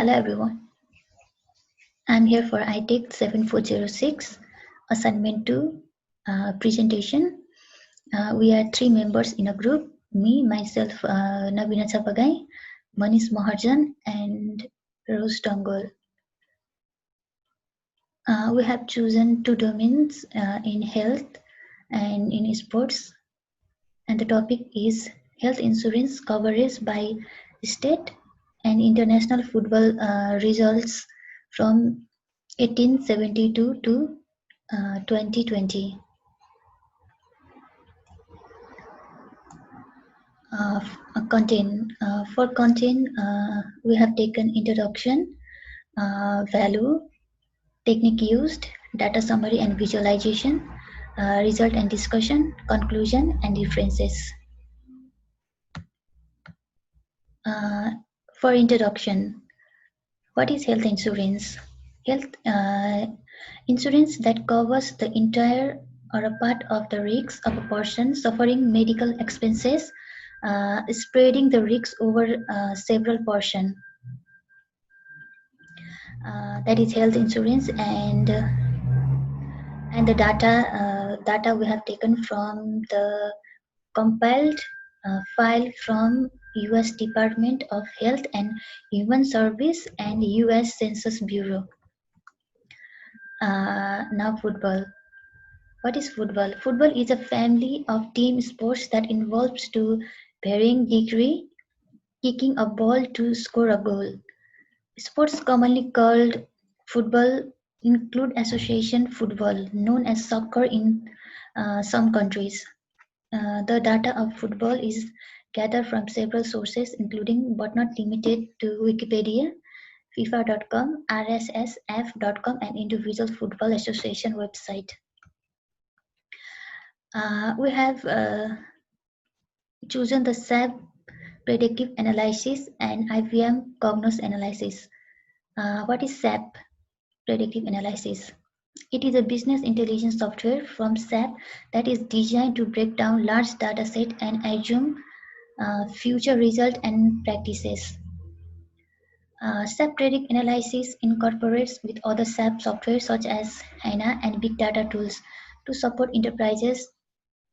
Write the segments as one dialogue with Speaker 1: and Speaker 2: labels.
Speaker 1: Hello everyone, I'm here for ITECH7406 assignment 2 presentation. We are 3 members in a group, me, myself, Nabina Chapagain, Manish maharjan and Rose dangol. We have chosen 2 domains in health and in sports, and the topic is health insurance coverage by state and international football results from 1872 to 2020. For content, we have taken introduction, value, technique used, data summary and visualization, result and discussion, conclusion and references. For introduction, what is health insurance? Health insurance that covers the entire or a part of the risks of a person suffering medical expenses, spreading the risks over several portions. That is health insurance, and the data we have taken from the compiled file from US Department of Health and Human Service and US Census Bureau. Now football. What is football? Football is a family of team sports that involves to varying degree kicking a ball to score a goal. Sports commonly called football include association football, known as soccer in some countries. The data of football is gathered from several sources, including but not limited to Wikipedia, FIFA.com, RSSF.com, and individual football association website. We have chosen the SAP predictive analysis and IBM cognos analysis. What is SAP predictive analysis? It is a business intelligence software from SAP that is designed to break down large data set and assume future results and practices. SAP predictive analysis incorporates with other SAP software such as HANA and big data tools to support enterprises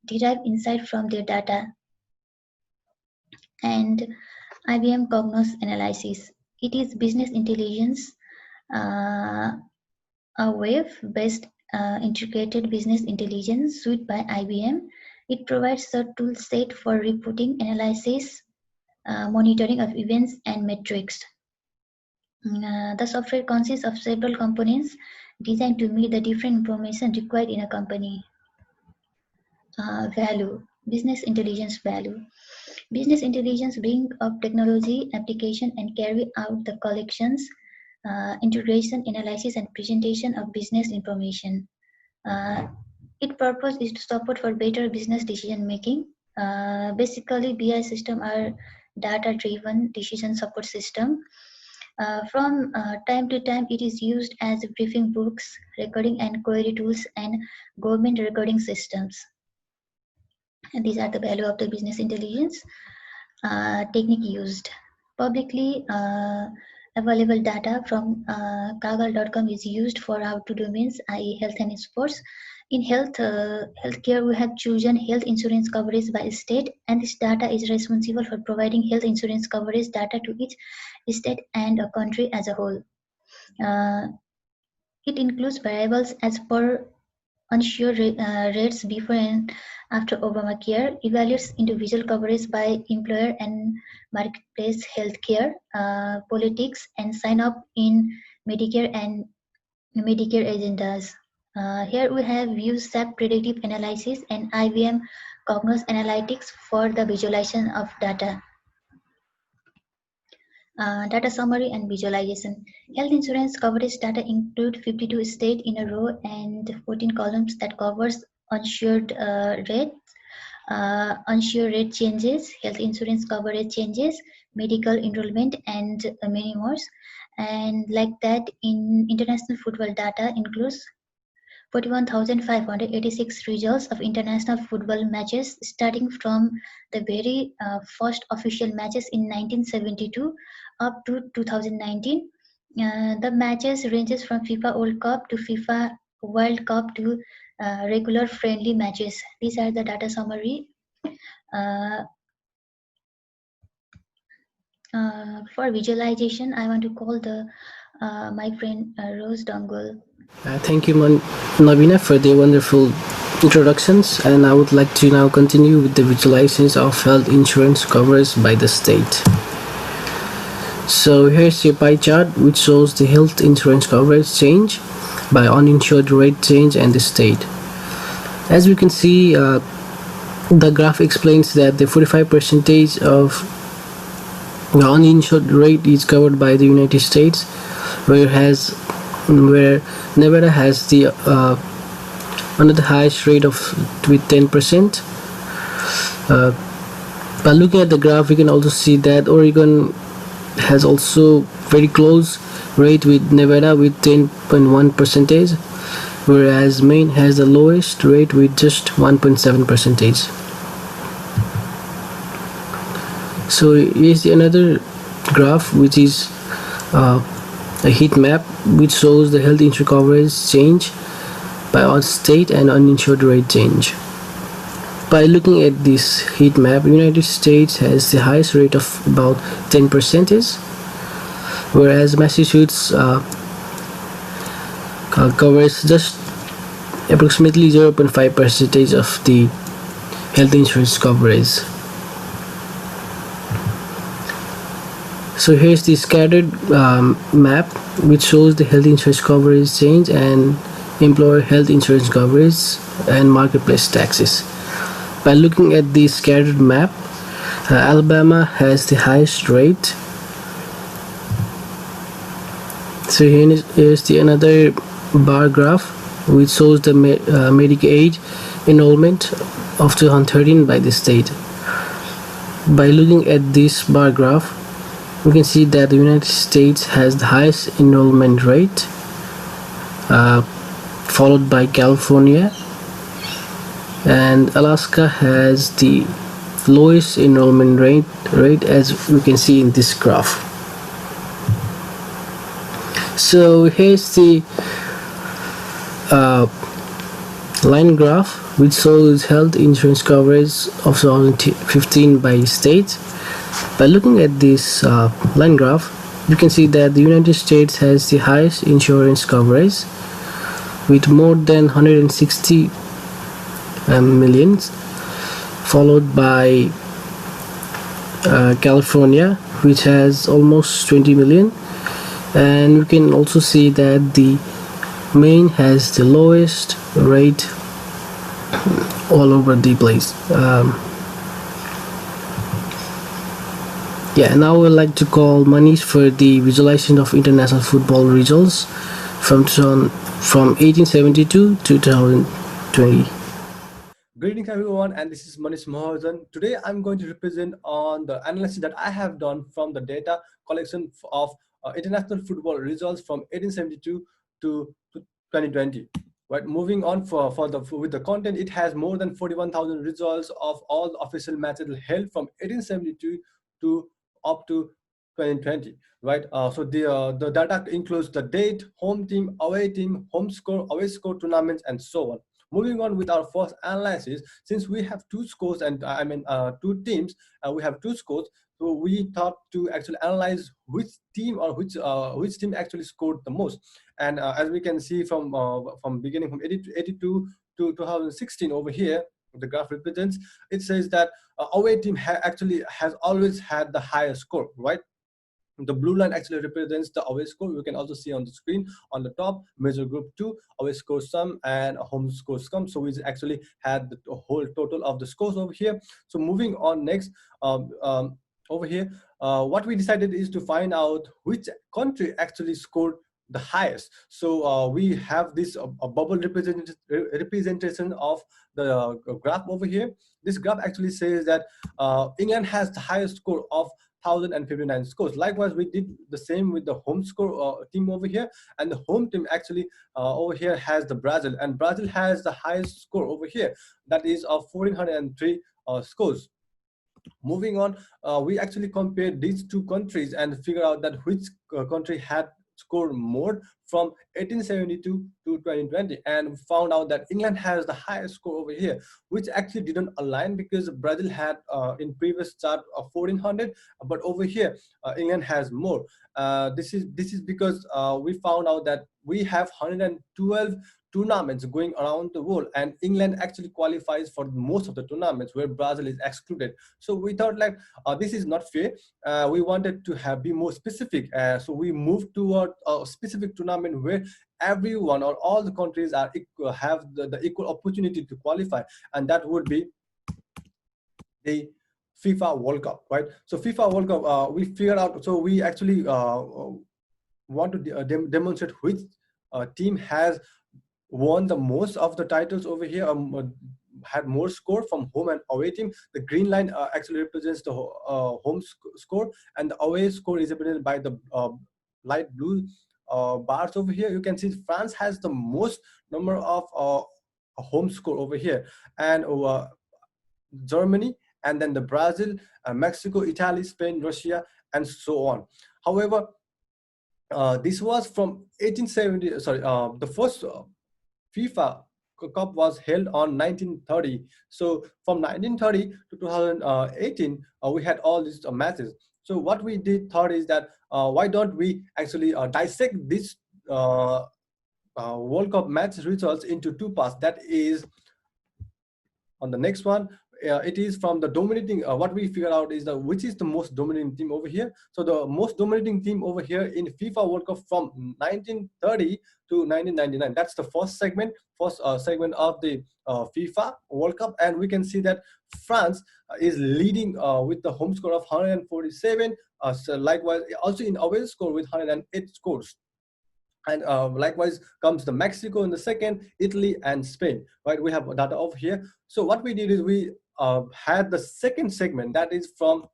Speaker 1: derive insight from their data. And IBM cognos analysis. It is business intelligence, a web-based integrated business intelligence suite by IBM. It provides a tool set for reporting, analysis, monitoring of events and metrics. The software consists of several components designed to meet the different information required in a company. Value, business intelligence value. Business intelligence bring up technology application and carry out the collections, integration, analysis, and presentation of business information. Its purpose is to support for better business decision making. Basically, BI system are data-driven decision support system. From time to time, it is used as briefing books, recording and query tools, and government recording systems. And these are the value of the business intelligence. Technique used. Publicly available data from kaggle.com is used for our 2 domains, i.e. health and sports. In healthcare, we have chosen health insurance coverage by state, and this data is responsible for providing health insurance coverage data to each state and a country as a whole. It includes variables as per unsure rates before and after Obamacare, evaluates individual coverage by employer and marketplace healthcare, politics, and sign up in Medicare and Medicare agendas. Here we have used SAP predictive analysis and IBM cognos analytics for the visualization of data. Data summary and visualization. Health insurance coverage data include 52 states in a row and 14 columns that covers uninsured rate changes, health insurance coverage changes, medical enrollment, and many more. And like that, in international football data includes 41,586 results of international football matches starting from the very first official matches in 1972 up to 2019. The matches ranges from FIFA World Cup to FIFA World Cup to regular friendly matches. These are the data summary. Uh, for visualization, I want to call the my friend Rose Dangol.
Speaker 2: Thank you, Nabina, for the wonderful introductions. And I would like to now continue with the visualizations of health insurance coverage by the state. So here's your pie chart which shows the health insurance coverage change by uninsured rate change and the state. As we can see, the graph explains that the 45 percentage of the uninsured rate is covered by the United States, where Nevada has the one of the highest rate of with 10%. By looking at the graph, we can also see that Oregon has also very close rate with Nevada with 10.1 percentage, whereas Maine has the lowest rate with just 1.7 percentage. So here's another graph which is a heat map which shows the health insurance coverage change by our state and uninsured rate change. By looking at this heat map, United States has the highest rate of about 10%, whereas Massachusetts covers just approximately 0.5 percentage of the health insurance coverage. So here's the scattered map which shows the health insurance coverage change and employer health insurance coverage and marketplace taxes. By looking at the scattered map, Alabama has the highest rate. So here's the another bar graph which shows the Medicaid enrollment of 2013 by the state. By looking at this bar graph, we can see that the United States has the highest enrollment rate, followed by California, and Alaska has the lowest enrollment rate as we can see in this graph. So here's the line graph which shows health insurance coverage of 2015 by state. By looking at this line graph, you can see that the United States has the highest insurance coverage with more than 160 millions, followed by California, which has almost 20 million, and we can also see that the Maine has the lowest rate all over the place. Now I would like to call Manish for the visualization of international football results from 1872 to 2020.
Speaker 3: Greetings everyone, and this is Manish Maharjan. Today I'm going to represent on the analysis that I have done from the data collection of international football results from 1872 to 2020. Right, moving on with the content, it has more than 41,000 results of all the official matches held from 1872 to up to 2020. Right, so the data includes the date, home team, home score, away score, tournaments, and so on. Moving on with our first analysis, since we have two scores and two teams, we have two scores, so we thought to actually analyze which team or which team actually scored the most. And as we can see from beginning from 82 to 2016 over here, the graph represents, it says that away team actually has always had the highest score, right? The blue line actually represents the away score. We can also see on the screen on the top, major group 2, away score sum and home score sum. So we actually had the whole total of the scores over here. So moving on next, over here, what we decided is to find out which country actually scored the highest. So we have this a bubble representation of the graph over here. This graph actually says that England has the highest score of 1,059 scores. Likewise, we did the same with the home score team over here, and the home team actually over here has the Brazil, and Brazil has the highest score over here, that is of 1,403 scores. Moving on, we actually compared these two countries and figure out that which country had score more from 1872 to 2020, and we found out that England has the highest score over here, which actually didn't align because Brazil had in previous chart of 1400, but over here England has more. This is because we found out that we have 112 tournaments going around the world, and England actually qualifies for most of the tournaments where Brazil is excluded. So we thought like this is not fair. We wanted to be more specific, so we moved toward a specific tournament where everyone or all the countries are equal, have the equal opportunity to qualify, and that would be the FIFA World Cup, right? So FIFA World Cup, we figured out. So we actually want to demonstrate which team has won the most of the titles over here, had more score from home and away team. The green line actually represents the home score, and the away score is represented by the light blue bars over here. You can see France has the most number of home score over here, and Germany, and then the Brazil, Mexico, Italy, Spain, Russia, and so on. However, this was from 1870. Sorry, the first FIFA Cup was held on 1930. So from 1930 to 2018, we had all these matches. So what we thought is that why don't we actually dissect this World Cup match results into two parts. That is on the next one. It is from the dominating, what we figure out is which is the most dominating team over here. So the most dominating team over here in FIFA World Cup from 1930 to 1999, that's the first segment of the FIFA World Cup, and we can see that France is leading with the home score of 147, so likewise also in away score with 108 scores. And likewise comes the Mexico in the second, Italy and Spain, right? We have data over here. So what we did is we had the second segment, that is from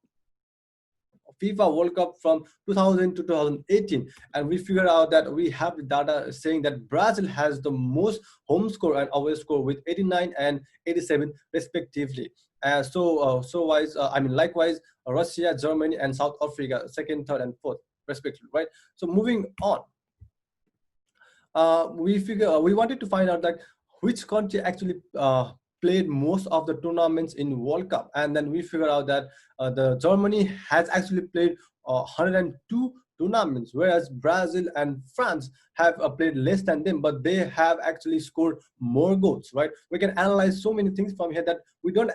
Speaker 3: FIFA World Cup from 2000 to 2018, and we figured out that we have the data saying that Brazil has the most home score and away score with 89 and 87 respectively. Likewise, Russia, Germany, and South Africa, second, third, and fourth respectively, right? So moving on, we wanted to find out that which country actually played most of the tournaments in World Cup, and then we figured out that the Germany has actually played 102 tournaments, whereas Brazil and France have played less than them, but they have actually scored more goals, right? We can analyze so many things from here that we don't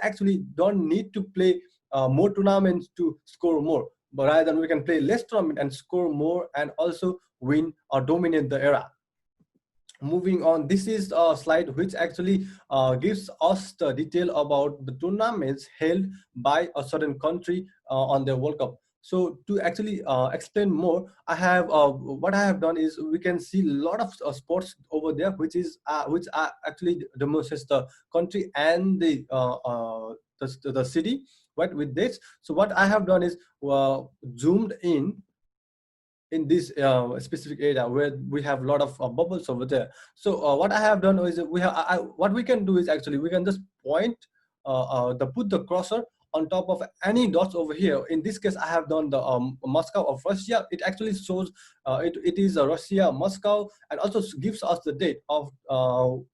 Speaker 3: need to play more tournaments to score more, but rather we can play less tournament and score more, and also win or dominate the era. Moving on, this is a slide which actually gives us the detail about the tournaments held by a certain country on the World Cup. So to actually explain more, I have what I have done is we can see a lot of sports over there, which actually demonstrates the country and the city, right, with this. So what I have done is zoomed in this specific area where we have a lot of bubbles over there. So what I have done is what we can do is actually we can just point put the cursor on top of any dots over here. In this case, I have done the Moscow of Russia. It actually shows it is Russia, Moscow, and also gives us the date of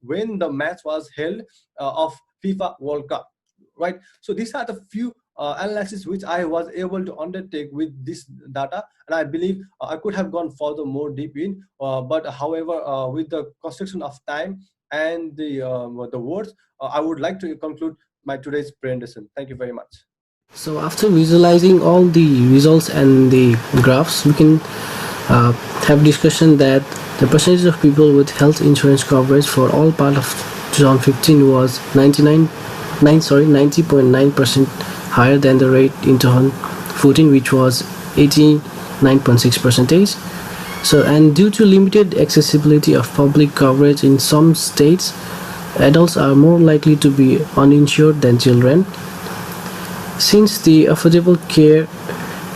Speaker 3: when the match was held of FIFA World Cup, right? So these are the few analysis which I was able to undertake with this data, and I believe I could have gone further more deep in, but however, with the constriction of time and the words, I would like to conclude my today's presentation. Thank you very much.
Speaker 2: So after visualizing all the results and the graphs, we can have discussion that the percentage of people with health insurance coverage for all part of 2015 was 90.9% higher than the rate in 2014, which was 89.6%. So, and due to limited accessibility of public coverage in some states, adults are more likely to be uninsured than children. Since the Affordable Care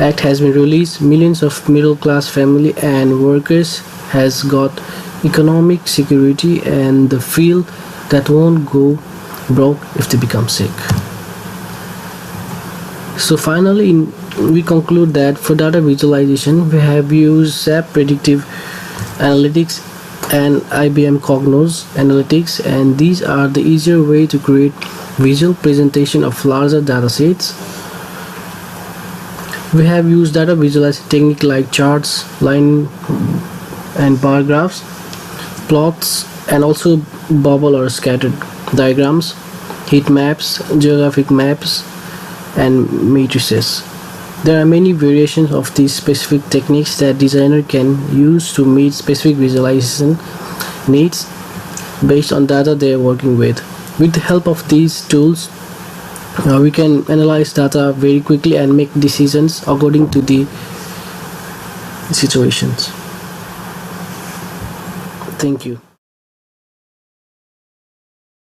Speaker 2: Act has been released, millions of middle-class family and workers has got economic security and the feel that won't go broke if they become sick. So finally, in we conclude that for data visualization, we have used SAP Predictive Analytics and IBM Cognos Analytics, and these are the easier way to create visual presentation of larger data sets. We have used data visualization technique like charts, line and bar graphs, plots, and also bubble or scattered diagrams, heat maps, geographic maps, and matrices. There are many variations of these specific techniques that designer can use to meet specific visualization needs based on data they are working with. With the help of these tools, we can analyze data very quickly and make decisions according to the situations. Thank you.